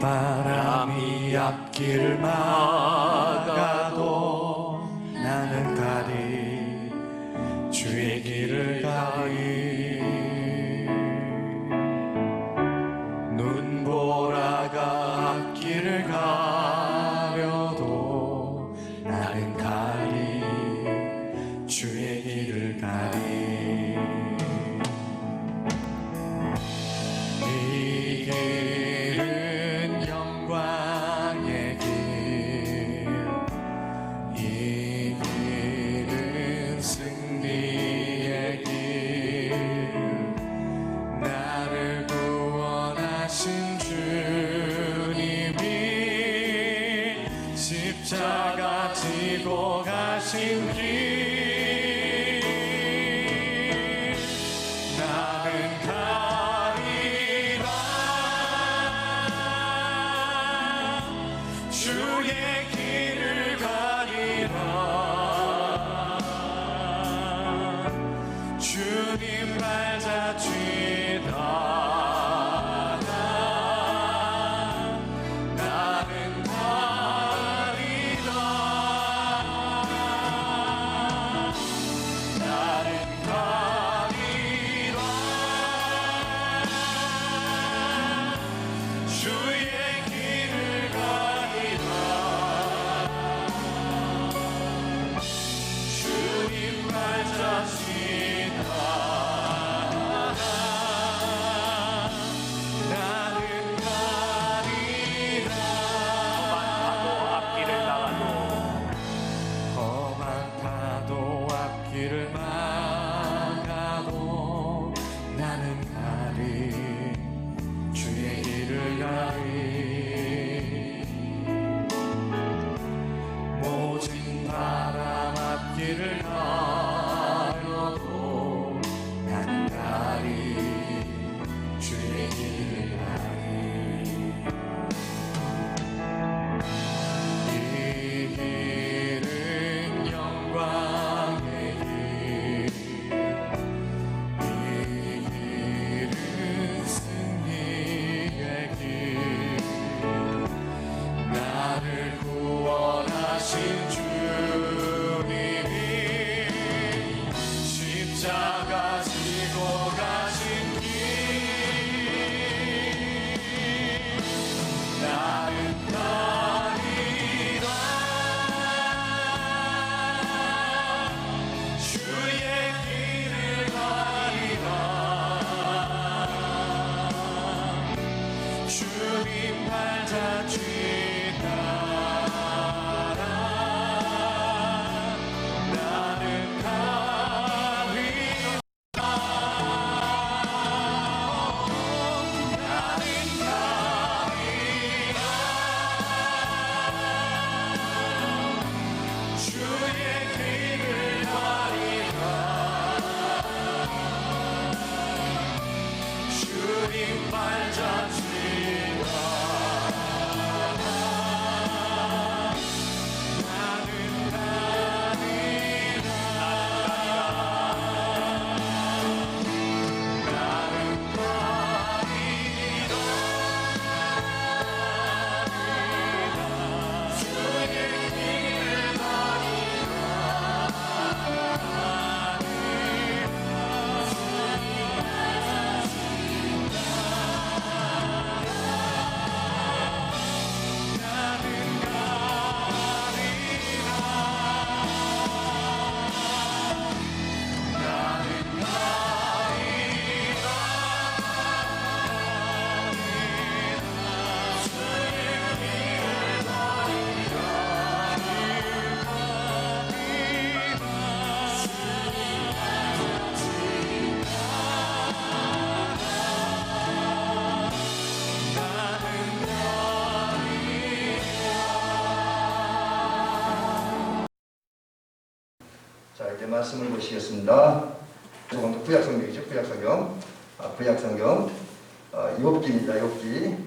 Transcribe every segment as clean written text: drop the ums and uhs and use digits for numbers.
바람이 앞길을 막아도 나는 가리 주의 길을 가리 눈보라가 앞길을 가려도 나는 가리 주의 길을 가리 이 길은 영광의 길 이 길은 승리의 길 나를 구원하신 주님이 십자가 지고 가신 길 나는 가리라 주의 길을 가리라 주님 발자취 따라 나는 가리라 나는 가리라 주의 길을 가리라 주님 발자취 따라 나는 가리라 험한 파도 앞길을 막아도 나는 가리 주의 길을 가리 모진 바람 앞길을 가려도 나는 가리 주의 길을 가리 이 길은 영광의 길 이 길은 승리의 길 나를 구원하신 주님이 십자가 지고 가신 길 나는 가리라 주의 길을 가리라 주님 발자취 따라 나는 가리라 나는 가리라 주의 길을 가리라 주님 발자취 나는 가리라 나는 가리라 주의 길을 자, 이제 말씀을 보시겠습니다. 조금 더 구약성경이죠. 구약성경. 구약성경. 욥기입니다. 욥기.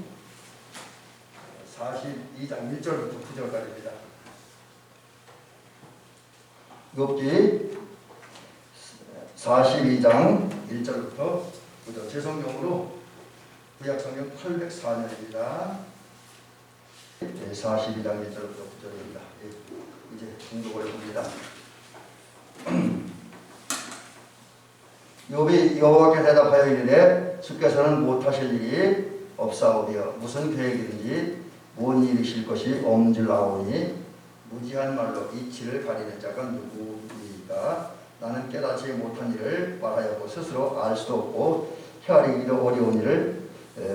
42장 1절부터 9절까지입니다. 욥기 42장 1절부터 9절. 제 성경으로 구약성경 804년입니다. 42장 1절부터 9절입니다. 이제 중독을 해봅니다. 욥이 여호와께 대답하여 이르되 주께서는 못하실 일이 없사오며 무슨 계획이든지 뭔 일이실 것이 없는 줄 아오니 무지한 말로 이치를 가리는 자가 누구이까. 나는 깨닫지 못한 일을 말하였고 스스로 알 수도 없고 헤아리기도 어려운 일을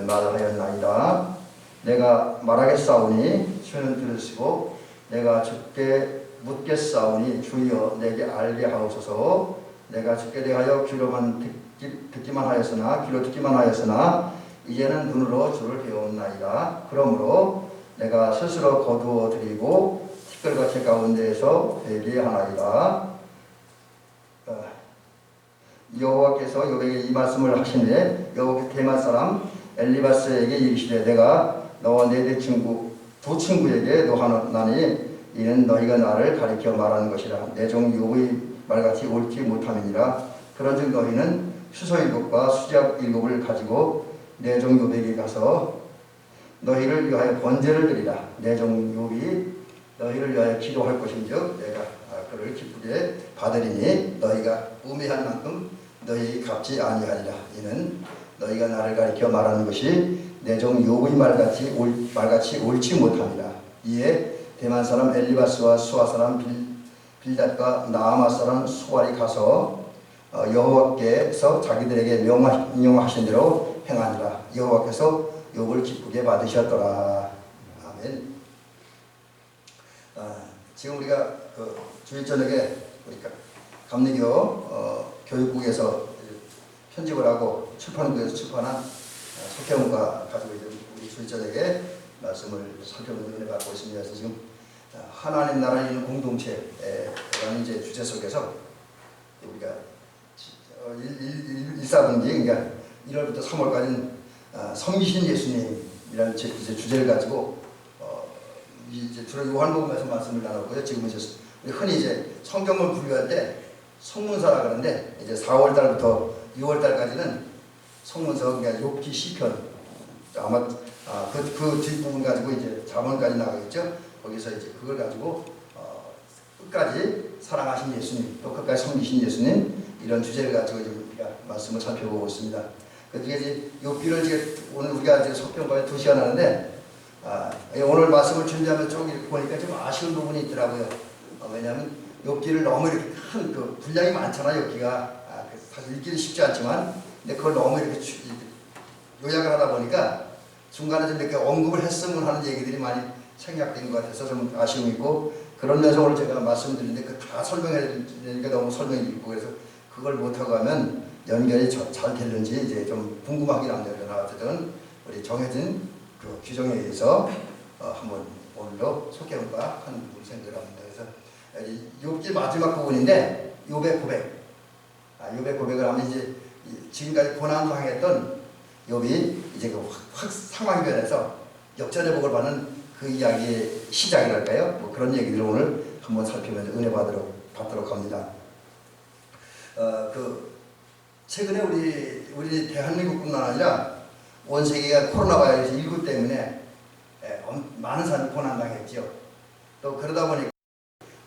말하였나이다. 내가 말하겠사오니 주는 들으시고 내가 주께 묻겠사오니 주여 내게 알게 하옵소서. 내가 주께 대하여 귀로만 듣기만 하였으나 귀로 듣기만 하였으나 이제는 눈으로 주를 배웠나이다. 그러므로 내가 스스로 거두어 드리고 티끌같이 가운데에서 회개하나이다. 여호와께서 욥에게 이 말씀을 하시되 여호와께서 대만 사람 엘리바스에게 이르시되 내가 너와 네 두 친구에게 노하나니 이는 너희가 나를 가리켜 말하는 것이라. 내 종 욥의 말같이 옳지 못함이니라. 그런즉 너희는 수소 7과 수작 7을 가지고 내 종 욥에게 가서 너희를 위하여 번제를 드리라. 내 종 욥이 너희를 위하여 기도할 것인즉 내가 그를 기쁘게 받으리니 너희가 우매한 만큼 너희 갚지 아니하리라. 이는 너희가 나를 가리켜 말하는 것이 내 종 욥의 말같이 옳지 못함이라. 이에 대만 사람 엘리바스와 수아 사람 빌닷과 나아마 사람 수알이 가서 여호와께서 자기들에게 명하신 대로 행하니라. 여호와께서 욥을 기쁘게 받으셨더라. 아멘. 지금 우리가 주일 저녁에 우리가 감리교 교육국에서 편집을 하고 출판국에서 출판한 석회원과 가지고 이제 우리 주일 저녁에 말씀을 살펴보는 은혜 받고 있습니다. 그래서 지금 하나님 나라에 있는 공동체라는 이제 주제 속에서 우리가 1사분기 그러니까 1월부터 3월까지는 섬기신 예수님이라는 주제를 가지고 이제 주로 요한복음에서 말씀을 나눴고요. 지금은 이제 흔히 이제 성경을 분류할 때 성문서라 그러는데 이제 4월 달부터 6월 달까지는 성문서 그러니까 욥기 시편 아마 그 뒷부분 가지고 이제 잠언까지 나가겠죠. 거기서 이제 그걸 가지고 끝까지 사랑하신 예수님 또 끝까지 섬기신 예수님 이런 주제를 가지고 이제 우리가 말씀을 살펴보고 있습니다. 그래서 이제 욥기를 이제 오늘 우리가 이제 속편과에 2시간 하는데 오늘 말씀을 준비하면 쭉 이렇게 보니까 좀 아쉬운 부분이 있더라고요. 왜냐하면 욥기를 너무 이렇게 큰 그 분량이 많잖아요. 욥기가 사실 읽기는 쉽지 않지만 근데 그걸 너무 이렇게 요약을 하다 보니까 중간에 좀 이렇게 언급을 했으면 하는 얘기들이 많이 생략된 것 같아서 좀 아쉬움이 있고 그런 면에서 오늘 제가 말씀드리는데 그 다 설명해 드리니까 너무 설명이 깊고 그래서 그걸 못하고 하면 연결이 잘 됐는지 이제 좀 궁금하긴 합니다. 그러나 어쨌든 우리 정해진 그 규정에 의해서 한번 오늘도 속해볼까 하는 부분을 생각을 합니다. 그래서 욥기 마지막 부분인데 욥의 고백. 욥의 고백을 하면 이제 지금까지 고난 당했던 욥이 이제 그 상황에 변해서 역전의 복을 받는 그 이야기의 시작이랄까요? 뭐 그런 얘기들을 오늘 한번 살피면서 은혜 받도록 합니다. 최근에 우리 대한민국뿐만 아니라 온 세계가 코로나 바이러스 19 때문에 많은 사람이 고난당했죠. 또 그러다 보니까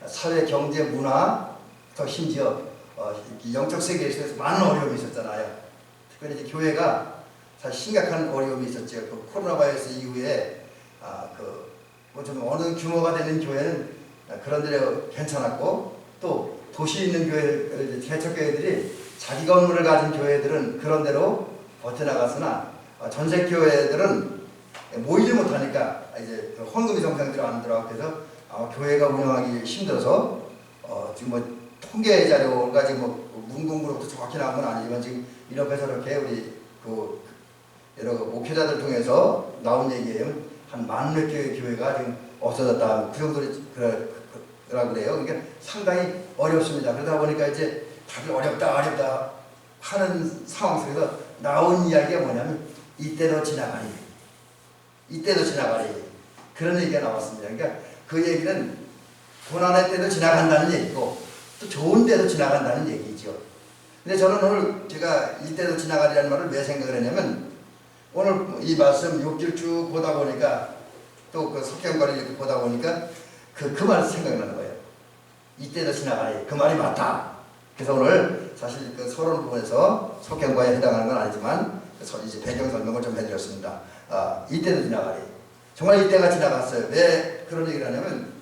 사회, 경제, 문화, 더 심지어 영적 세계에서 많은 어려움이 있었잖아요. 특별히 이제 교회가 사실 심각한 어려움이 있었죠. 그 코로나 바이러스 이후에 뭐 좀 어느 규모가 되는 교회는 그런 데로 괜찮았고 또 도시에 있는 교회, 개척교회들이 자기 건물을 가진 교회들은 그런 데로 버텨나갔으나 전세 교회들은 모이지 못하니까 이제 헌금이 정상대로 안 들어가고 그래서 교회가 운영하기 힘들어서 지금 뭐 통계 자료가 지금 뭐 문공부로부터 정확히 나온 건 아니지만 지금 이렇게 저렇게 우리 그 여러 목회자들 통해서 나온 얘기예요. 한 10,000몇 개의 교회가 지금 없어졌다. 그 정도로 그래요. 그러니까 상당히 어렵습니다. 그러다 보니까 이제 다들 어렵다 하는 상황 속에서 나온 이야기가 뭐냐면 이때도 지나가리 그런 얘기가 나왔습니다. 그러니까 그 얘기는 고난의 때도 지나간다는 얘기고 또 좋은 때도 지나간다는 얘기죠. 근데 저는 오늘 제가 이때도 지나가리라는 말을 왜 생각을 했냐면 오늘 이 말씀 6절 쭉 보다 보니까 또 그 석경과를 이렇게 보다 보니까 그 말이 생각나는 거예요. 이때도 지나가리. 그 말이 맞다. 그래서 오늘 사실 그 서론 부분에서 석경과에 해당하는 건 아니지만 이제 배경 설명을 좀 해드렸습니다. 이때도 지나가리. 정말 이때가 지나갔어요. 왜 그런 얘기를 하냐면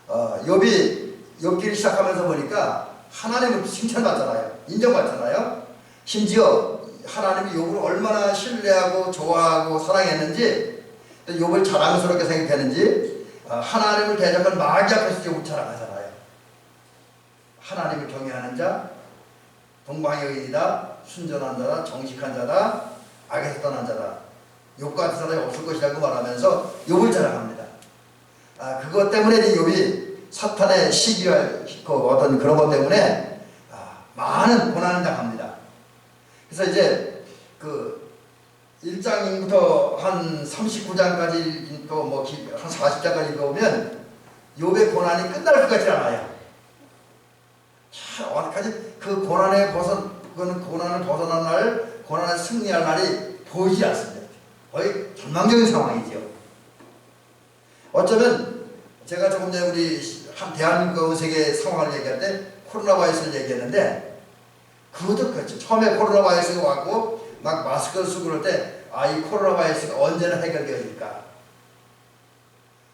욥기 시작하면서 보니까 하나님을 칭찬받잖아요. 인정받잖아요. 심지어 하나님이 욥을 얼마나 신뢰하고 좋아하고 사랑했는지, 또 욥을 자랑스럽게 생각했는지 하나님을 대적한 마귀 앞에서 욥을 자랑하잖아요. 하나님을 경외하는 자, 동방의 의인이다, 순전한 자다, 정직한 자다, 악에서 떠난 자다, 욥 같은 사람이 없을 것이라고 말하면서 욥을 자랑합니다. 그것 때문에 욥이 사탄의 시기와 어떤 그런 것 때문에 많은 고난을 당합니다. 그래서 이제 그 1장부터 한 39장까지 또 뭐 한 40장까지 읽어보면 욥의 고난이 끝날 것 같지 않아요. 어디까지 그 고난을 벗어난 날, 고난을 승리할 날이 보이지 않습니다. 거의 전망적인 상황이지요. 어쩌면 제가 조금 전에 우리 한 대한민국 세계 상황을 얘기할 때 코로나 바이러스를 얘기했는데, 그것도 그렇죠. 처음에 코로나 바이러스가 왔고 막 마스크를 쓰고 그럴 때 이 코로나 바이러스가 언제나 해결되어질까.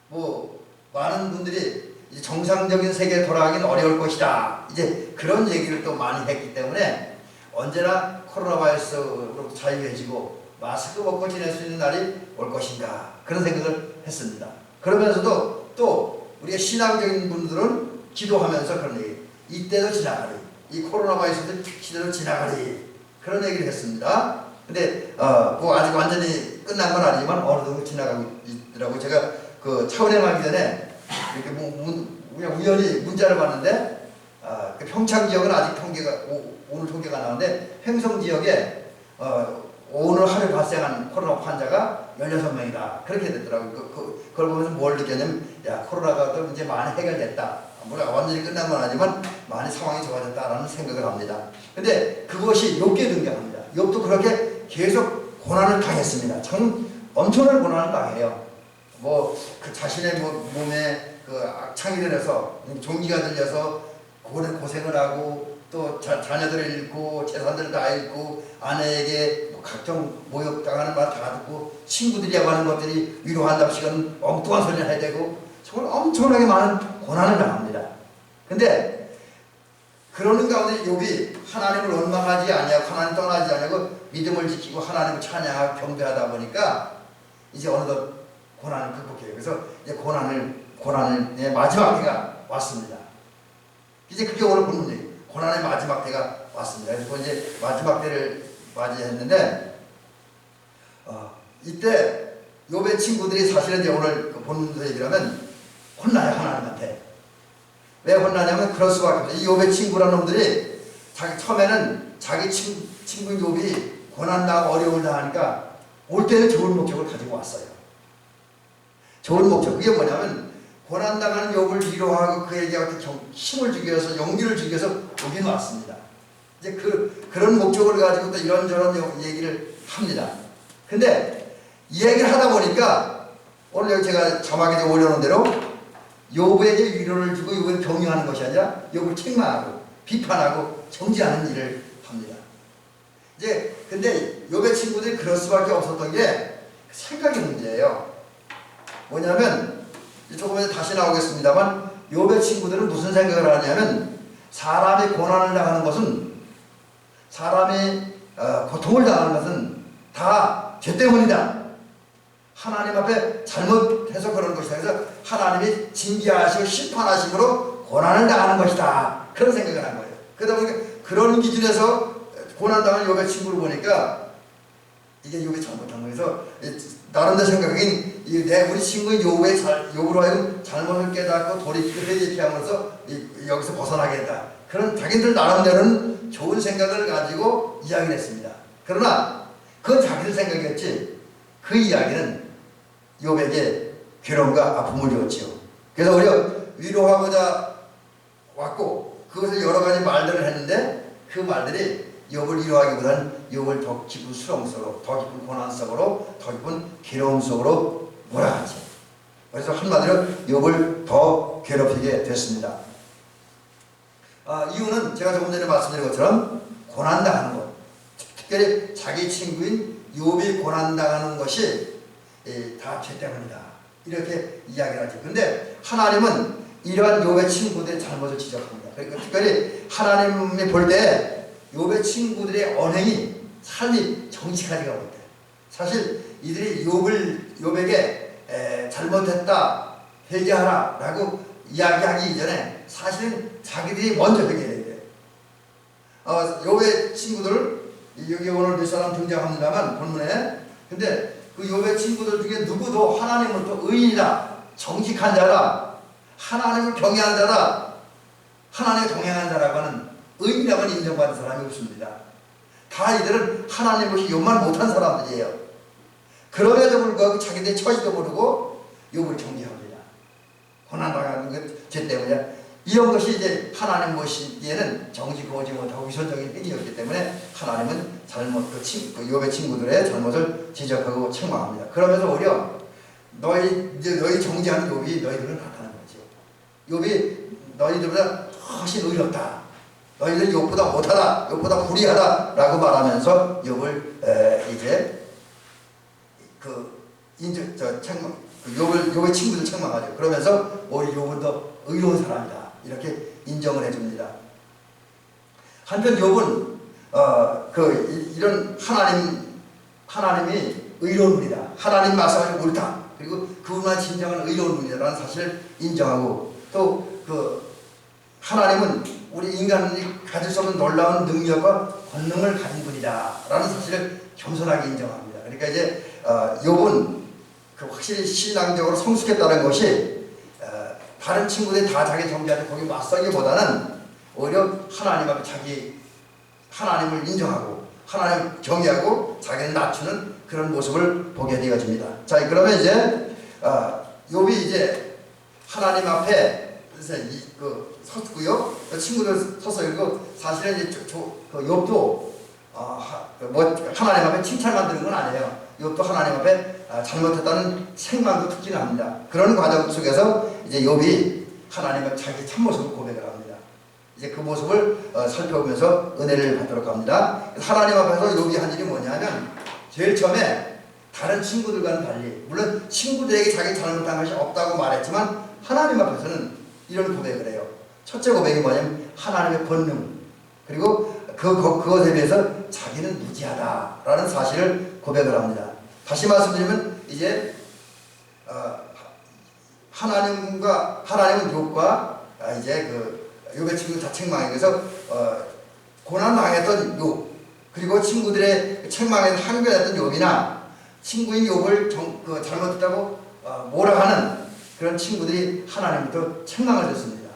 뭐 많은 분들이 이제 정상적인 세계에 돌아가긴 어려울 것이다. 이제 그런 얘기를 또 많이 했기 때문에 언제나 코로나 바이러스로 자유해지고 마스크 벗고 지낼 수 있는 날이 올 것인가, 그런 생각을 했습니다. 그러면서도 또 우리가 신앙적인 분들은 기도하면서 그런 얘기, 이때도 지나가리, 이 코로나 바이러스 시대도 지나가리, 그런 얘기를 했습니다. 근데 뭐 아직 완전히 끝난 건 아니지만 어느 정도 지나가고 있더라고요. 제가 그 차은행 하기 전에 이렇게 그냥 우연히 문자를 봤는데 그 평창 지역은 아직 통계가 오늘 통계가 나오는데 횡성 지역에 오늘 하루 발생한 코로나 환자가 16명이다. 그렇게 됐더라고요. 그걸 보면서 뭘 느꼈냐면, 야, 코로나가 또 이제 많이 해결됐다. 물론 완전히 끝난 건 아니지만 많이 상황이 좋아졌다라는 생각을 합니다. 근데 그것이 욥기에 등장합니다. 욥도 그렇게 계속 고난을 당했습니다. 참 엄청난 고난을 당해요. 뭐 그 자신의 몸에 그 악창이 들어서 종기가 들려서 고생을 하고, 또 자녀들을 잃고 재산들을 다 잃고, 아내에게 각종 모욕당하는 말 다 듣고, 친구들이라고 하는 것들이 위로한답시고는 엉뚱한 소리를 해야 되고, 정말 엄청나게 많은 고난을 당합니다. 근데 그러는 가운데 욥이 하나님을 원망하지 아니하고 하나님 떠나지 아니하고 믿음을 지키고 하나님을 찬양하고 경배하다 보니까 이제 어느덧 고난을 극복해요. 그래서 이제 고난의 마지막 때가 왔습니다. 이제 그게 오늘 본문이에요. 고난의 마지막 때가 왔습니다. 그래서 이제 마지막 때를 맞이했는데, 이때 욥의 친구들이 사실은 이제 오늘 그 본문에서 얘기하면 혼나요, 하나님한테. 왜 혼나냐면 그럴 수밖에 없어요. 이 욥의 친구라는 놈들이 처음에는 자기 친구인 욥이 고난당하고 어려움을 당하니까 올 때는 좋은 목적을 가지고 왔어요. 좋은 목적. 그게 뭐냐면 고난당하는 욥을 위로하고 그에게 힘을 주기 위해서, 용기를 주기 위해서 오긴 왔습니다. 이제 그런 목적을 가지고 또 이런저런 얘기를 합니다. 근데 이 얘기를 하다 보니까 오늘 여기 제가 자막에 올려놓은 대로 욥에게 위로를 주고 욥을 격려하는 것이 아니라 욥을 책망하고 비판하고 정죄하는 일을 합니다. 이제 근데 욥의 친구들이 그럴 수밖에 없었던 게 생각의 문제예요. 뭐냐면 조금 전에 다시 나오겠습니다만, 욥의 친구들은 무슨 생각을 하냐면, 사람이 고난을 당하는 것은, 사람이 고통을 당하는 것은 다 죄 때문이다. 하나님 앞에 잘못해서 그런 것이다. 그래서 하나님이 징계하시고 심판하심으로 고난을 당하는 것이다. 그런 생각을 한 거예요. 그러다 보니까 그런 기준에서 고난당하는 욥의 친구를 보니까 이게 욥이 잘못한 거예요. 그래서 나름대로 생각하긴 우리 친구인 욥으로 하여금 잘못을 깨닫고 돌이키고 회개케 함으로써 여기서 벗어나겠다. 그런 자기들 나름대로는 좋은 생각을 가지고 이야기를 했습니다. 그러나 그건 자기들 생각이었지, 그 이야기는 욥에게 괴로움과 아픔을 줬지요. 그래서 우리가 위로하고자 왔고, 그것을 여러 가지 말들을 했는데 그 말들이 욥을 위로하기보다는 욥을 더 깊은 수렁 속으로, 더 깊은 고난 속으로, 더 깊은 괴로움 속으로 몰아갔죠. 그래서 한마디로 욥을 더 괴롭히게 됐습니다. 이유는 제가 조금 전에 말씀드린 것처럼 고난당하는 것, 특별히 자기 친구인 욥이 고난당하는 것이 다 죄 때문이다, 이렇게 이야기를 하죠. 그런데 하나님은 이러한 욥의 친구들의 잘못을 지적합니다. 그러니까 특별히 하나님이 볼 때 욥의 친구들의 언행이, 삶이 정직하지가 못해요. 사실 이들이 욥에게 잘못했다, 회개하라 라고 이야기하기 이전에 사실은 자기들이 먼저 회개해야 돼요. 욥의 친구들, 여기 오늘 몇 사람 등장합니다만 본문에, 근데 그 욥의 친구들 중에 누구도 하나님을 또 의인이다, 정직한 자다, 하나님을 경외한 자다, 하나님에 동행한 자라고 하는 의인이라고 인정받은 사람이 없습니다. 다 이들은 하나님 없이 욥만 못한 사람들이에요. 그럼에도 불구하고 자기들의 처지도 모르고 욥을 정죄합니다. 고난당하는 것 죄 때문이야. 이런 것이 이제 하나님 보시기에는 정직하고 오지 못하고 위선적인 행위였기 때문에 하나님은 욥의 친구들의 잘못을 지적하고 책망합니다. 그러면서 오히려 너희 정죄하는 욥이 너희들을 나타낸 거죠. 욥이 너희들보다 훨씬 의롭다, 너희들 욥보다 못하다, 욥보다 불의하다 라고 말하면서 욥을 이제 욥의 친구들 책망하죠. 그러면서 오히려 욥은 더 의로운 사람이다, 이렇게 인정을 해줍니다. 한편 욥은 이런 하나님이 의로운 분이다, 하나님 말씀하신 옳다, 그리고 그분만 진정한 의로운 분이다라는 사실을 인정하고, 또 하나님은 우리 인간이 가질 수 없는 놀라운 능력과 권능을 가진 분이다라는 사실을 겸손하게 인정합니다. 그러니까 이제 욥은 확실히 신앙적으로 성숙했다는 것이 다른 친구들이 다 자기 정죄한테 거기 맞서기보다는 오히려 하나님 앞에 하나님을 인정하고 하나님을 경외하고 자기를 낮추는 그런 모습을 보게 되어집니다. 자, 그러면 이제 욥이 이제 하나님 앞에 섰고요. 친구들 서서 읽고, 사실은 이제 욥도 하나님 앞에 칭찬만 드는 건 아니에요. 욥도 하나님 앞에 잘못했다는 책망도 듣기는 합니다. 그런 과정 속에서 이제 욥이 하나님 앞에 자기 참모습을 고백을 합니다. 이제 그 모습을 살펴보면서 은혜를 받도록 합니다. 하나님 앞에서 욥이 한 일이 뭐냐면, 제일 처음에 다른 친구들과는 달리, 물론 친구들에게 자기 잘못한 것이 없다고 말했지만 하나님 앞에서는 이런 고백을 해요. 첫째 고백이 뭐냐면 하나님의 권능, 그리고 그것에 비해서 자기는 무지하다라는 사실을 고백을 합니다. 다시 말씀드리면 이제 하나님은 욥과 이제 욥의 친구 다 책망에 의해서 고난 당했던 욥, 그리고 친구들의 책망에서 항변했던 욥이나 친구인 욥을 잘못했다고 뭐라 하는 그런 친구들이 하나님부터 책망을 듣습니다.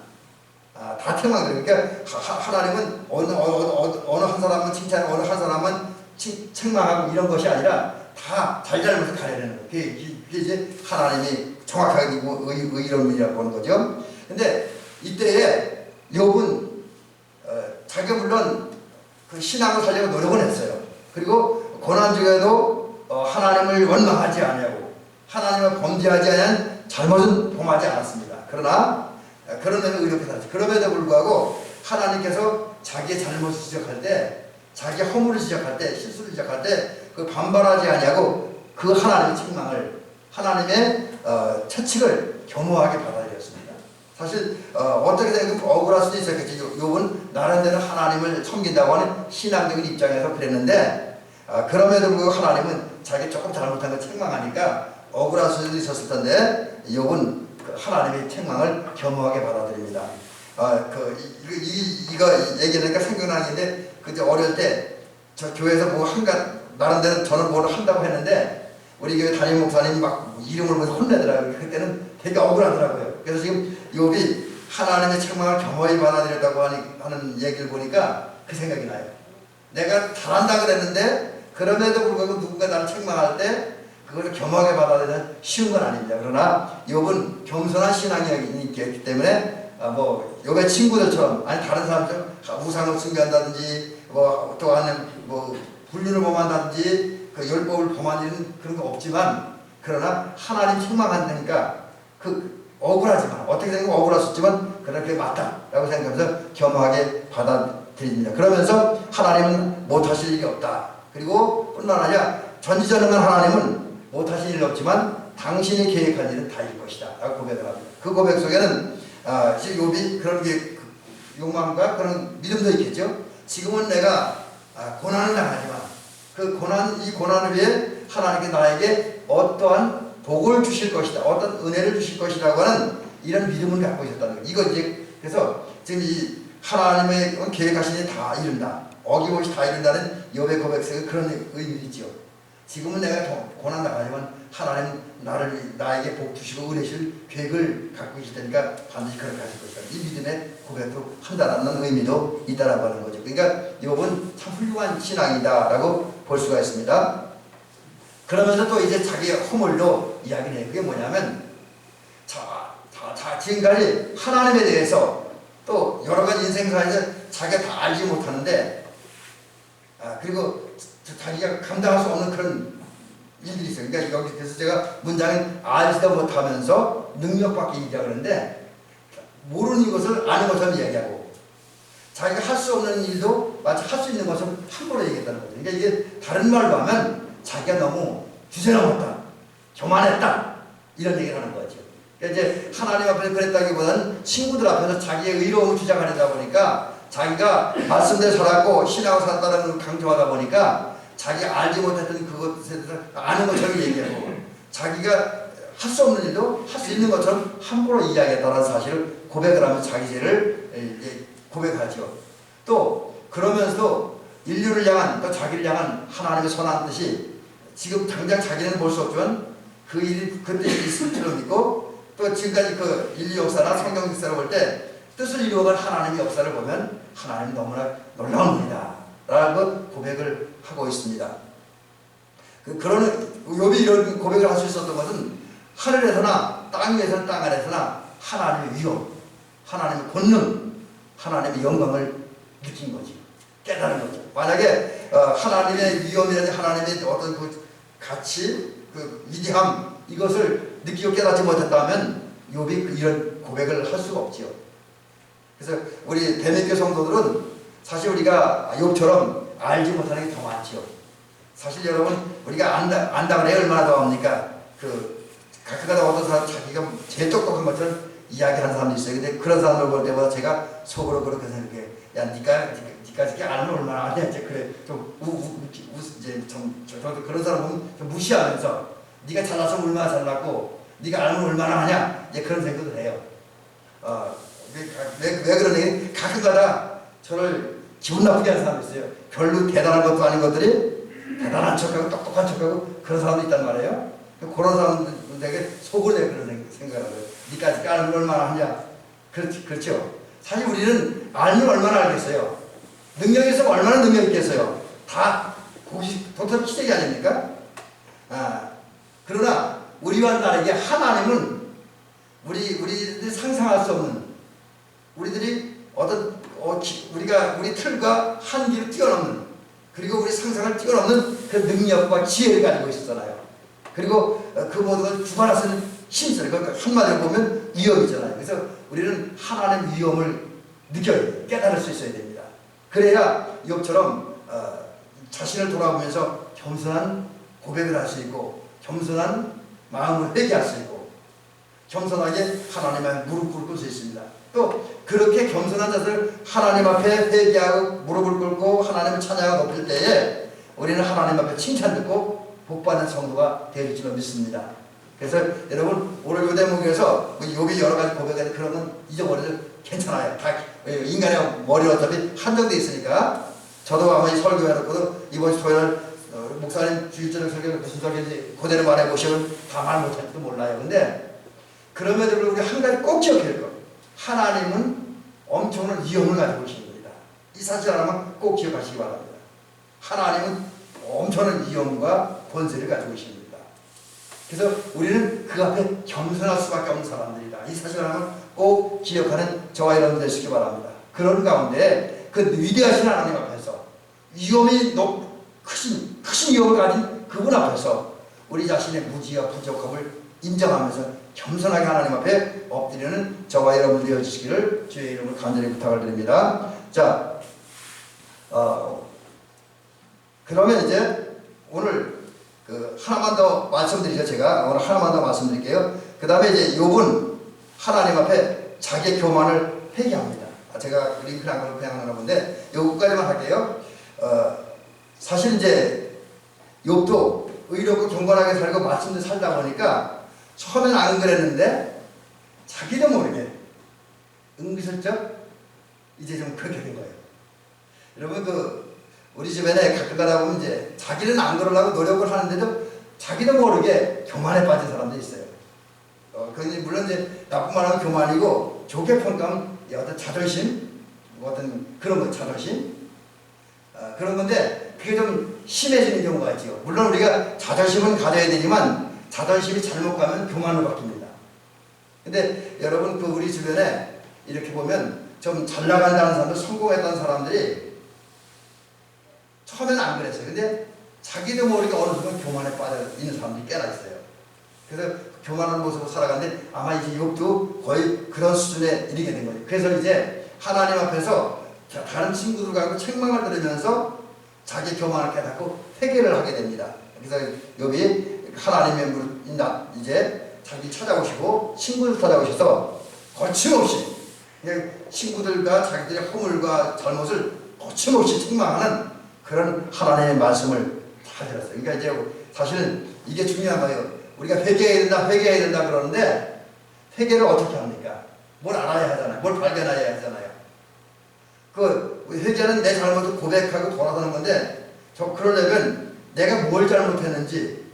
다 책망을 들으니까 하나님은 어느 한 사람은 칭찬하고 어느 한 사람은 책망하고 이런 것이 아니라 다 잘잘못을 가려내는 거예요. 그게 이제 하나님이 정확하게 의로운 분이라고 보는 거죠. 근데 이때에 욥은 자기가 물론 그 신앙을 살려고 노력은 했어요. 그리고 고난 중에도 하나님을 원망하지 아니하고 하나님을 범죄하지 않은 잘못은 범하지 않았습니다. 그러나 그런 데는 의롭게 살았죠. 그럼에도 불구하고 하나님께서 자기의 잘못을 지적할 때, 자기 허물을 지적할 때, 실수를 지적할 때 그 반발하지 아니하고 그 하나님의 책망을, 하나님의 채찍을 겸허하게 받아들였습니다. 사실 어떻게 생각하면 억울할 수도 있었겠죠. 욥은 나름대로 하나님을 섬긴다고 하는 신앙적인 입장에서 그랬는데, 그럼에도 불구하고 하나님은 자기 조금 잘못한 걸 책망하니까 억울할 수도 있었을 텐데 욥은 하나님의 책망을 겸허하게 받아들입니다. 이거 얘기하니까 생각나는 게, 그때 어릴 때 저 교회에서 뭐 나름대로 저는 뭘 한다고 했는데 우리 교회 담임 목사님이 막 이름을 보면서 혼내더라고요. 그때는 되게 억울하더라고요. 그래서 지금 욥이 하나님의 책망을 겸허히 받아들였다고 하는 얘기를 보니까 그 생각이 나요. 내가 잘한다 그랬는데 그럼에도 불구하고 누군가 나를 책망할 때 그것을 겸허하게 받아들이는 쉬운 건 아닙니다. 그러나 욥은 겸손한 신앙이 있기 때문에 욥의 친구들처럼, 아니 다른 사람처럼 우상을 숭배한다든지 또 하는 불륜을 범한다든지 그 율법을 범하는 그런 거 없지만, 그러나 하나님 책망한다니까 억울하지만 어떻게 생각하면 억울할 수 있지만 그러나 그게 맞다라고 생각하면서 겸허하게 받아들입니다. 그러면서 하나님은 못하실 일이 없다. 그리고 뿐만 아니라 전지전능한 하나님은 못하실 일은 없지만 당신이 계획한 일은 다 이룰 것이다 라고 고백을 합니다. 그 고백 속에는 욥이 그런 게 욕망과 그런 믿음도 있겠죠. 지금은 내가 고난을 당하지만 그 이 고난을 위해 하나님께 나에게 어떠한 복을 주실 것이다, 어떤 은혜를 주실 것이라고 하는 이런 믿음을 갖고 있었다는 거예요. 이거 이제 그래서 지금 이 하나님의 계획하신 일이 다 이룬다, 어김없이 다 이룬다는 욥의 고백 속에 그런 의미이죠. 지금은 내가 고난 당하지만 하나님 나에게 복 주시고 은혜 주실 계획을 갖고 계실 테니까 반드시 그렇게 하실 것이다. 이 믿음의 고백도 한다는 의미도 있다라고 하는 거죠. 그러니까 욥은 참 훌륭한 신앙이다라고 볼 수가 있습니다. 그러면서 또 이제 자기의 허물도 이야기를 해요. 그게 뭐냐면 지금까지 하나님에 대해서 또 여러 가지 인생사에서 자기가 다 알지 못하는데 그리고 자기가 감당할 수 없는 그런 일들이 있어요. 그러니까 여기 그래서 제가 문장은 알지도 못하면서 능력밖에 얘기하고 그러는데 모르는 것을 아는 것처럼 이야기하고 자기가 할 수 없는 일도 마치 할 수 있는 것처럼 함부로 얘기했다는 거죠. 그러니까 이게 다른 말로 하면 자기가 너무 주제넘었다, 교만했다 이런 얘기를 하는 거죠. 그러니까 이제 하나님 앞에서 그랬다기보다는 친구들 앞에서 자기의 의로움을 주장하려다 보니까 자기가 말씀대로 살았고 신앙을 살았다는 걸 강조하다 보니까 자기가 알지 못했던 그것에 대해서 아는 것처럼 얘기하고 자기가 할 수 없는 일도 할 수 있는 것처럼 함부로 이야기했다는 사실을 고백을 하면서 자기 죄를 고백하죠. 또 그러면서도 인류를 향한 또 자기를 향한 하나님의 선한 뜻이 지금 당장 자기는 볼 수 없지만 그 일이 그때 있을 줄로 믿고 또 지금까지 그 인류 역사나 성경 역사를 볼 때 뜻을 이루어간 하나님의 역사를 보면 하나님이 너무나 놀라운 분이다 라고 고백을 하고 있습니다. 그런 욥이 이런 고백을 할 수 있었던 것은 하늘에서나 땅 위에서나 땅 아래서나 하나님의 위엄, 하나님의 권능, 하나님의 영광을 느낀 거지, 깨달은 거죠. 만약에 하나님의 위엄이라든지 하나님의 어떤 그 가치, 그 위대함 이것을 느끼고 깨닫지 못했다면 욥이 이런 고백을 할 수가 없지요. 그래서 우리 대명교 성도들은 사실 우리가 욥처럼 알지 못하는 게 더 많지요. 사실 여러분 우리가 안다 그래야 얼마나 더 합니까? 가끔가다 어떤 사람 자기가 제일 똑똑한 것처럼 이야기하는 사람도 있어요. 근데 그런 사람들 볼 때마다 제가 속으로 그렇게 생각해. 야, 니가 이렇게 알면 얼마나 안 돼? 이제 그래 좀 이제 저도 그런 사람 보면 좀 무시하면서 네가 잘나서 얼마나 잘났고 네가 알면 얼마나 하냐? 이제 그런 생각을 해요. 왜 그러냐? 가끔가다 저를 기분 나쁘게 하는 사람이 있어요. 별로 대단한 것도 아닌 것들이 대단한 척하고 똑똑한 척하고 그런 사람도 있단 말이에요. 그런 사람들에게 속으로 내가 그런 생각을 하고요. 니까지 알면 얼마나 하냐? 그렇죠. 사실 우리는 알면 얼마나 알겠어요. 능력이 있으면 얼마나 능력이 있겠어요. 다 도토리 키재기 아닙니까? 그러나 우리와 다르게 하나님은 우리들이 상상할 수 없는 우리들이 우리 틀과 한계를 뛰어넘는 그리고 우리 상상을 뛰어넘는 그 능력과 지혜를 가지고 있었잖아요. 그리고 그 모든 걸 주관할 수 있는 힘들, 그러니까 한마디로 보면 위엄이잖아요. 그래서 우리는 하나님의 위엄을 느껴야 돼요. 깨달을 수 있어야 됩니다. 그래야 욥처럼 자신을 돌아보면서 겸손한 고백을 할 수 있고 겸손한 마음을 회개할 수 있고 겸손하게 하나님 앞에 무릎 꿇을 수 있습니다. 또 그렇게 겸손한 자세를 하나님 앞에 회개하고 무릎을 꿇고 하나님을 찬양하고 높일 때에 우리는 하나님 앞에 칭찬 듣고 복받는 성도가 될 줄로 믿습니다. 그래서 여러분 오늘 요 대목에서 욥이 여러 가지 고백하는데 그런 건 잊어버려도 괜찮아요. 다 인간의 머리는 어차피 한정되어 있으니까 저도 아마 이 설교해놓고도 이번 주 토요일 목사님 주일저녁 설교는 무슨 설교인지 그대로 말해보시면 다 말 못할지도 몰라요. 근데 그럼에도 불구하고 우리 한 가지 꼭 기억해야 할 것. 하나님은 엄청난 위엄을 가지고 계신 겁니다. 이 사실 하나만 꼭 기억하시기 바랍니다. 하나님은 엄청난 위엄과 권세를 가지고 계십니다. 그래서 우리는 그 앞에 겸손할 수밖에 없는 사람들이다. 이 사실 하나만 꼭 기억하는 저와 여러분 되시기 바랍니다. 그런 가운데 그 위대하신 하나님 앞에서 위엄이 크신 위엄을 가진 그분 앞에서 우리 자신의 무지와 부족함을 인정하면서 겸손하게 하나님 앞에 엎드리는 저와 여러분 되어 주시기를 주의 이름으로 간절히 부탁을 드립니다. 자, 그러면 이제 오늘 하나만 더 말씀드리죠. 제가 오늘 하나만 더 말씀드릴게요. 그 다음에 이제 욥은 하나님 앞에 자기의 교만을 회개합니다. 제가 링크를 안 걸고 그냥 하나 본데 요거까지만 할게요. 사실 이제 욥도 의롭고 경건하게 살고 말씀대로 살다 보니까 처음에는 안 그랬는데 자기도 모르게 은근슬쩍 이제 좀 그렇게 된 거예요. 여러분 우리 주변에 가끔 가다 보면 이제 자기는 안 그러려고 노력을 하는데도 자기도 모르게 교만에 빠진 사람들이 있어요. 물론 이제 나쁜 말하면 교만이고 좋게 평가하면 어떤 자존심, 어떤 그런 거 자존심 그런 건데 그게 좀 심해지는 경우가 있죠. 물론 우리가 자존심은 가져야 되지만 자존심이 잘못 가면 교만으로 바뀝니다. 근데 여러분 우리 주변에 이렇게 보면 좀 잘 나간다는 사람들, 성공했다는 사람들이 처음에는 안 그랬어요. 근데 자기도 모르게 어느 순간 교만에 빠져 있는 사람들이 꽤나 있어요. 그래서 교만한 모습으로 살아가는데 아마 이제 욥도 거의 그런 수준에 이르게 된 거예요. 그래서 이제 하나님 앞에서 다른 친구들과 책망을 들으면서 자기 교만을 깨닫고 회개를 하게 됩니다. 그래서 욥이 하나님의 이제 자기 찾아오시고 친구들 찾아오셔서 거침없이 친구들과 자기들의 허물과 잘못을 거침없이 책망하는 그런 하나님의 말씀을 잘 들었어요. 그러니까 이제 사실은 이게 중요한 거예요. 우리가 회개해야 된다 그러는데 회개를 어떻게 합니까? 뭘 알아야 하잖아요. 뭘 발견해야 하잖아요. 회개는 내 잘못을 고백하고 돌아서는 건데 그러려면 내가 뭘 잘못했는지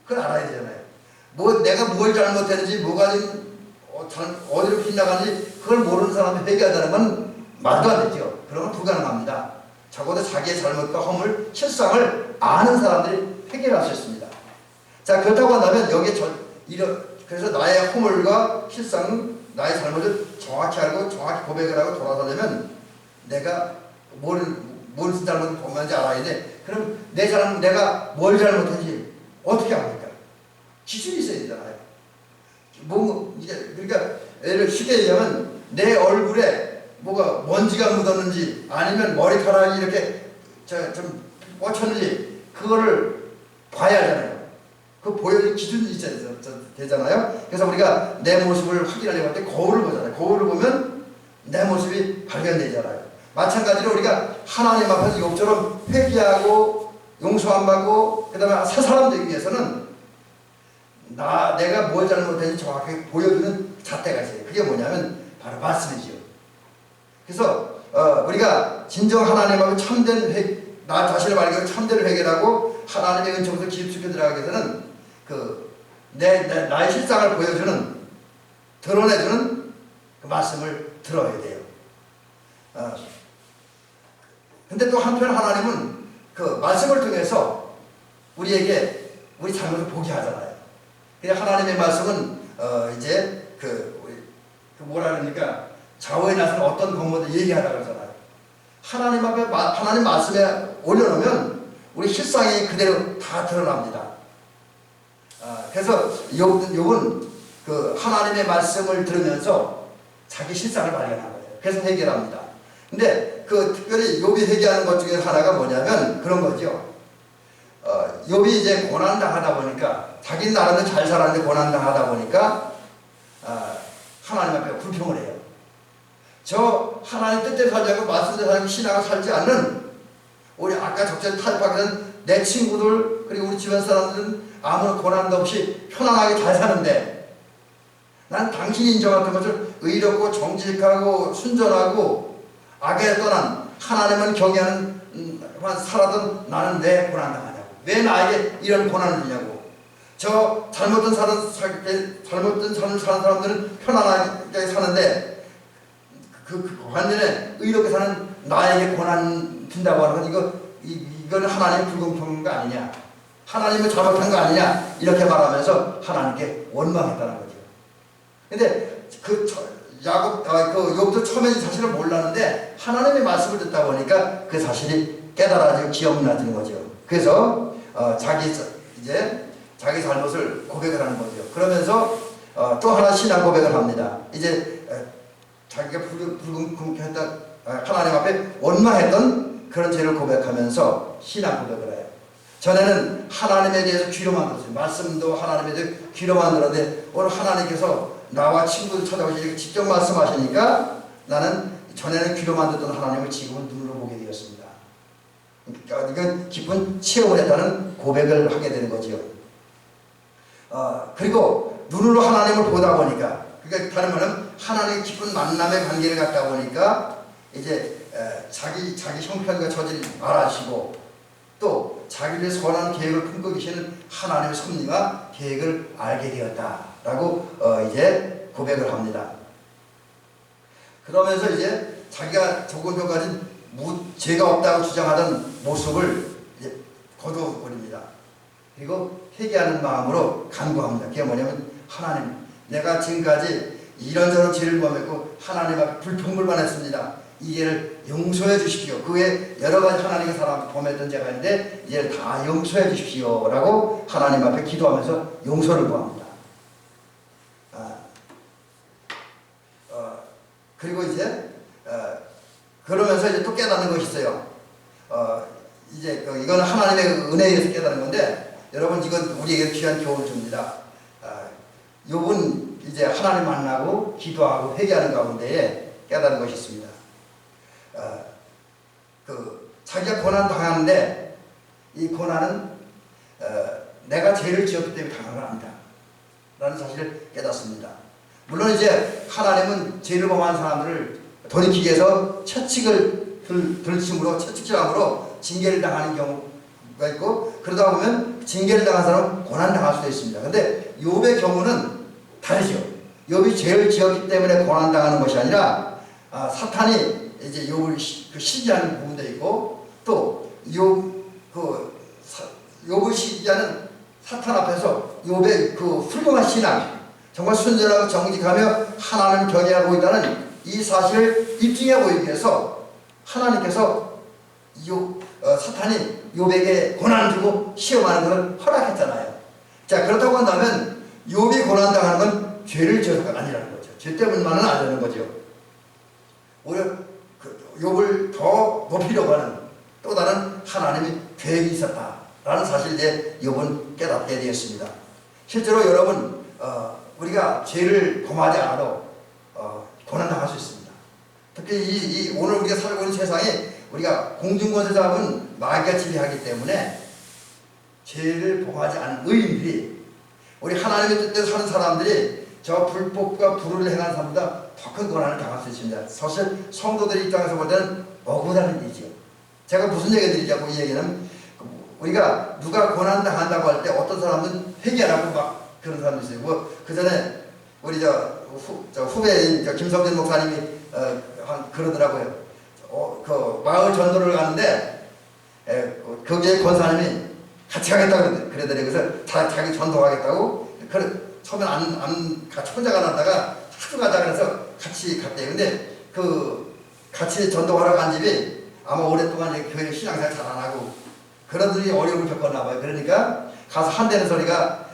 그걸 알아야 되잖아요. 내가 뭘 잘못했는지 뭐가 어디로 빗나가는지 그걸 모르는 사람이 회개하다는 건 말도 안 되죠. 그러면 불가능합니다. 적어도 자기의 잘못과 허물, 실상을 아는 사람들이 회개를 할 수 있습니다. 자, 그렇다고 한다면 여기에 그래서 나의 허물과 실상, 나의 잘못을 정확히 알고 정확히 고백을 하고 돌아서려면 내가 뭘 잘못을 보면지 알아야 돼. 그럼 내가 뭘 잘못했는지 어떻게 합니까? 기준이 있어야 되잖아요. 그러니까 예를 쉽게 얘기하면 내 얼굴에 뭐가 먼지가 묻었는지 아니면 머리카락이 이렇게 좀 뻗쳤는지 그거를 봐야 하잖아요. 그 보여줄 기준이 있어야 되잖아요. 그래서 우리가 내 모습을 확인하려고 할 때 거울을 보잖아요. 거울을 보면 내 모습이 발견되잖아요. 마찬가지로 우리가 하나님 앞에서 욥처럼 회개하고 용서 안 받고 그 다음에 새 사람 되기 위해서는 내가 뭘 잘못했는지 정확하게 보여주는 잣대가 있어요. 그게 뭐냐면 바로 말씀이지요. 그래서 우리가 진정 하나님 앞에 참된 나 자신을 발견하고 참된 회개라고 하나님의 은총에서 깊숙이 들어가기 위해서는 나의 실상을 보여주는 드러내주는 그 말씀을 들어야 돼요. 근데 또 한편 하나님은 그 말씀을 통해서 우리에게 우리 잘못을 보게 하잖아요. 그냥 하나님의 말씀은 이제 뭐라 그러니까 좌우에 나서는 어떤 공모도 얘기하라고 그러잖아요. 하나님 앞에 하나님 말씀에 올려놓으면 우리 실상이 그대로 다 드러납니다. 그래서 욥은 그 하나님의 말씀을 들으면서 자기 실상을 발견한 거예요. 그래서 해결합니다. 근데 특별히 욥이 회개하는 것 중에 하나가 뭐냐면 그런 거죠. 욥이 이제 고난당하다 보니까 자기 나름대로 잘 살았는데 고난당하다 보니까 하나님 앞에 불평을 해요. 저 하나님 뜻대로 살지 않고 말씀대로 살고 신앙을 살지 않는 우리 아까 적절히 타협하기는 내 친구들 그리고 우리 주변 사람들은 아무런 고난도 없이 편안하게 잘 사는데 난 당신이 인정했던 것을 의롭고 정직하고 순전하고 악에 떠난 하나님은 경외하는 살아던 나는 왜 고난당하냐고, 왜 나에게 이런 고난을 주냐고. 저 잘못된 삶을 사는 사람들은 편안하게 사는데 그 반면에 의롭게 사는 나에게 고난 준다고 하는 건 이건 하나님 불공평한 거 아니냐, 하나님을 잘못한 거 아니냐 이렇게 말하면서 하나님께 원망했다는 거죠. 근데 욥도 처음에 사실을 몰랐는데 하나님의 말씀을 듣다 보니까 그 사실이 깨달아지고 기억나는 거죠. 그래서 자기 잘못을 고백을 하는 거죠. 그러면서 또 하나 신앙 고백을 합니다. 이제 자기가 불금했던 하나님 앞에 원망했던 그런 죄를 고백하면서 신앙 고백을 해요. 전에는 하나님에 대해서 귀로만 들었어요. 말씀도 하나님에 대해서 귀로만 들었는데 오늘 하나님께서 나와 친구들 찾아오시니까 직접 말씀하시니까 나는 전에는 귀로만 듣던 하나님을 지금은 눈으로 보게 되었습니다. 그러니까 이건 깊은 체험을 했다는 고백을 하게 되는 거죠. 그리고 눈으로 하나님을 보다 보니까, 그러니까 다른 말은 하나님의 깊은 만남의 관계를 갖다 보니까 이제 자기 형편과 처지를 말하시고 또 자기를 위해 선한 계획을 품고 계시는 하나님의 섭리와 계획을 알게 되었다라고 이제 고백을 합니다. 그러면서 이제 자기가 조금 전까지 죄가 없다고 주장하던 모습을 이제 거두어버립니다. 그리고 회개하는 마음으로 간구합니다. 그게 뭐냐면 하나님, 내가 지금까지 이런저런 죄를 범했고 하나님 앞에 불평불만했습니다. 이 죄를 용서해 주십시오. 그 외에 여러 가지 하나님의 사람 범했던 죄가 있는데 이제를 다 용서해 주십시오 라고 하나님 앞에 기도하면서 용서를 구합니다. 그리고 이제 그러면서 이제 또 깨닫는 것이 있어요. 이제 이건 하나님의 은혜에 의해서 깨닫는 건데, 여러분 이건 우리에게 귀한 교훈을 줍니다. 욥은 이제 하나님 만나고 기도하고 회개하는 가운데에 깨닫는 것이 있습니다. 자기가 고난 당하는데 이 고난은 내가 죄를 지었기 때문에 당한 건 아니다 라는 사실을 깨닫습니다. 물론 이제 하나님은 죄를 범한 사람들을 돌이키기 위해서 채찍을 들침으로 채찍질함으로 징계를 당하는 경우가 있고, 그러다 보면 징계를 당한 사람은 고난 당할 수도 있습니다. 근데 욥의 경우는 다르죠. 욥이 죄를 지었기 때문에 고난 당하는 것이 아니라 사탄이 이제 욥을 시기하는 부분도 있고, 또 욥을 시기하는 사탄 앞에서 욥의 그 훌륭한 신앙, 정말 순전하고 정직하며 하나님을 경외하고 있다는 이 사실을 입증해 보이기 위해서 하나님께서 사탄이 욥에게 고난을 주고 시험하는 것을 허락했잖아요. 자, 그렇다고 한다면 욥이 고난당하는 건 죄를 지어서가 아니라는 거죠. 죄 때문만은 아니라는 거죠. 오히려 욥을 더 높이려고 하는 또 다른 하나님의 계획이 있었다라는 사실을 이제 욥은 깨닫게 되었습니다. 실제로 여러분 우리가 죄를 범하지 않아도 고난당할 수 있습니다. 특히 오늘 우리가 살고 있는 세상에 우리가 공중권세 잡은 마귀가 지배하기 때문에 죄를 범하지 않은 의인들이, 우리 하나님의 뜻대로 사는 사람들이 저 불법과 불의를 행한 사람보다 더 큰 고난을 당할 수 있습니다. 사실 성도들 입장에서 볼 때는 억울한 일이죠. 제가 무슨 얘기 드리자고, 이 얘기는 우리가 누가 고난 당한다고 할 때 어떤 사람은 회개 안 하고 막 그런 사람도 있어요. 그 전에 우리 후배인 김성진 목사님이 그러더라고요. 그 마을 전도를 가는데 거기에 권사님이 같이 가겠다고 그러더래요. 그래서 자기 전도하겠다고. 처음엔 같이 혼자 가다가 하루 가자 그래서 같이 갔대요. 근데 같이 전도하러 간 집이 아마 오랫동안 교회 신앙생활 잘 안 하고 그러더니 어려움을 겪었나 봐요. 그러니까 가서 한대는 소리가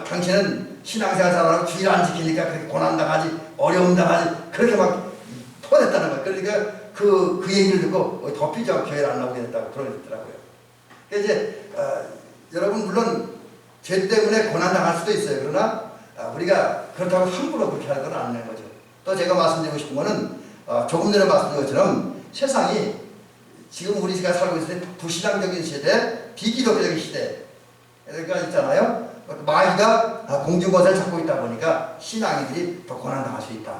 당신은 신앙생활 잘 안 하고 주일 안 지키니까 그렇게 고난당하지, 어려움당하지, 그렇게 막 토했다는 거예요. 그러니까 그 얘기를 듣고 더 피자 교회를 안 나오게 됐다고 그러더라고요. 그러니까 이제 여러분 물론 죄 때문에 고난당할 수도 있어요. 그러나 우리가 그렇다고 함부로 그렇게 하는 건 아니라는 거죠. 또 제가 말씀드리고 싶은 거는 조금 전에 말씀드린 것처럼 세상이 지금 우리가 살고 있을 때 부신앙적인 시대, 비기독교적인 시대가 있잖아요. 마귀가 공중권세를 잡고 있다 보니까 신앙인들이 더 고난당할 수 있다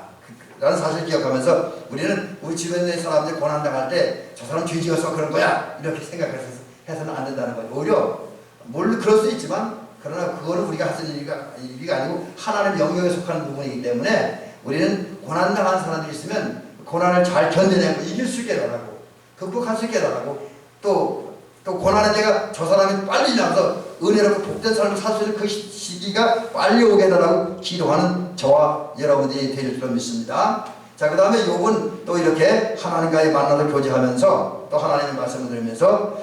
라는 사실을 기억하면서 우리는 우리 주변의 사람들이 고난당할 때 저 사람 죄 지어서 그런 거야 이렇게 생각해서는 안 된다는 거죠. 오히려 물론 그럴 수 있지만, 그러나 그거는 우리가 할 수 있는 일이 아니고 하나님 영역에 속하는 부분이기 때문에 우리는 고난당한 사람들이 있으면 고난을 잘 견뎌내고 이길 수 있게 해달라고, 극복할 수 있게 해달라고, 또 고난의 때가 저 사람이 빨리 지나서 은혜롭고 복된 삶을 살 수 있는 그 시기가 빨리 오게 해달라고 기도하는 저와 여러분들이 되실 줄 믿습니다. 자, 그 다음에 욥은 또 이렇게 하나님과의 만나서 교제하면서 또 하나님의 말씀을 들으면서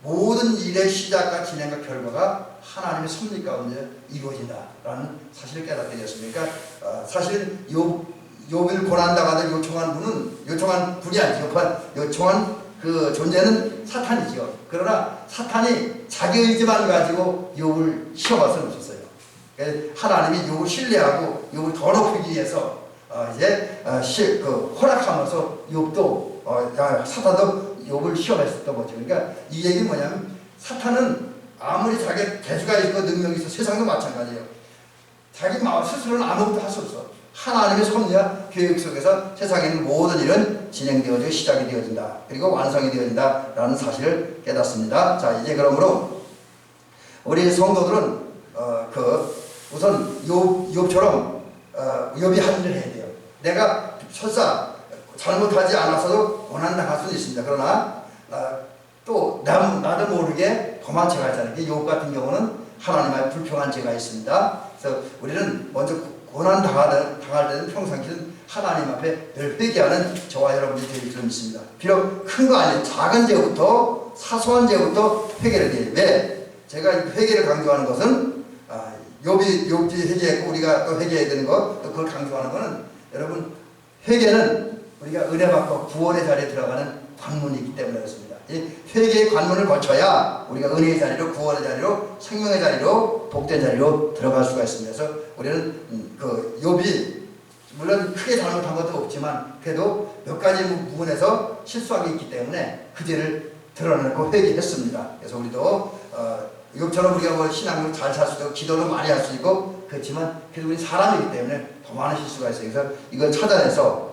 모든 일의 시작과 진행과 결과가 하나님의 섭리 가운데 이루어진다라는 사실을 깨닫게 되었습니다. 그러니까 사실은 욥을 고난당하다 요청한 분이 아니죠. 요청한 그 존재는 사탄이죠. 그러나 사탄이 자기 의지만 가지고 욥을 시험할 수는 없었어요. 하나님이 욥을 신뢰하고 욥을 더 높이기 위해서 허락하면서 욥도 사탄도 욥을 시험했었던 거죠. 그러니까 이 얘기는 뭐냐면 사탄은 아무리 자기 개수가 있고 능력이 있어 세상도 마찬가지예요. 자기 마음 스스로는 아무것도 할 수 없어. 하나님의 섭리와 계획 속에서 세상에 있는 모든 일은 진행되어지고 시작이 되어진다. 그리고 완성이 되어진다라는 사실을 깨닫습니다. 자, 이제 그러므로 우리 성도들은 우선 욥처럼 욥이 한 일을 해야 돼요. 내가 설사 잘못하지 않았어도 고난당할 수는 있습니다. 그러나 또 나도 모르게 범한 죄가 있잖아요. 욥 같은 경우는 하나님 앞에 불평한 죄가 있습니다. 그래서 우리는 먼저 고난당할 때는 평상시는 하나님 앞에 늘 회개하는 저와 여러분이 되길 좀 믿습니다. 비록 큰 거 아니에요. 작은 죄부터 사소한 죄부터 회개를 해요. 왜? 제가 회개를 강조하는 것은 욥이 회개했고 우리가 또 회개해야 되는 것, 또 그걸 강조하는 것은 여러분 회개는 우리가 은혜 받고 구원의 자리에 들어가는 관문이기 때문에 그렇습니다. 이 회개의 관문을 거쳐야 우리가 은혜의 자리로, 구원의 자리로, 생명의 자리로, 복된 자리로 들어갈 수가 있습니다. 그래서 우리는 욥이 물론 크게 잘못한 것도 없지만 그래도 몇 가지 부분에서 실수한 게 있기 때문에 그 죄를 드러내고 회개했습니다. 그래서 우리도 욥처럼 우리가 뭐 신앙으로 잘 살 수도 있고 기도도 많이 할 수 있고 그렇지만 그래도 우리 사람이기 때문에 더 많은 실수가 있어요. 그래서 이걸 찾아내서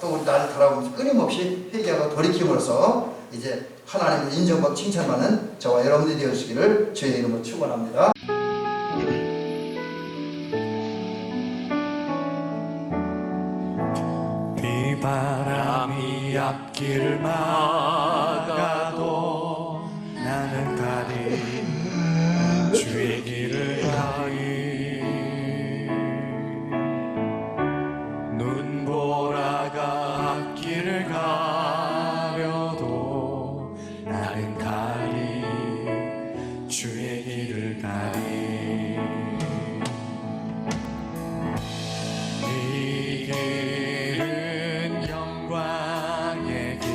또 우리 나를 돌아보면서 끊임없이 회개하고 돌이킴으로써 이제 하나님을 인정받고 칭찬받는 저와 여러분들이 되어주시기를 주의 이름으로 축원합니다. 비바람이 앞길을 막아도 나는 가리 주의 길을 가리 눈보라가 앞길을 가려도 나는 가리 주의 길을 가리 이 길은 영광의 길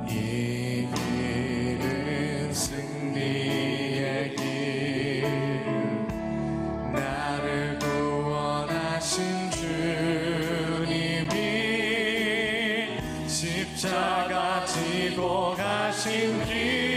이 길은 승리의 길 나를 구원하신 주님이 십자가 지고 가신 길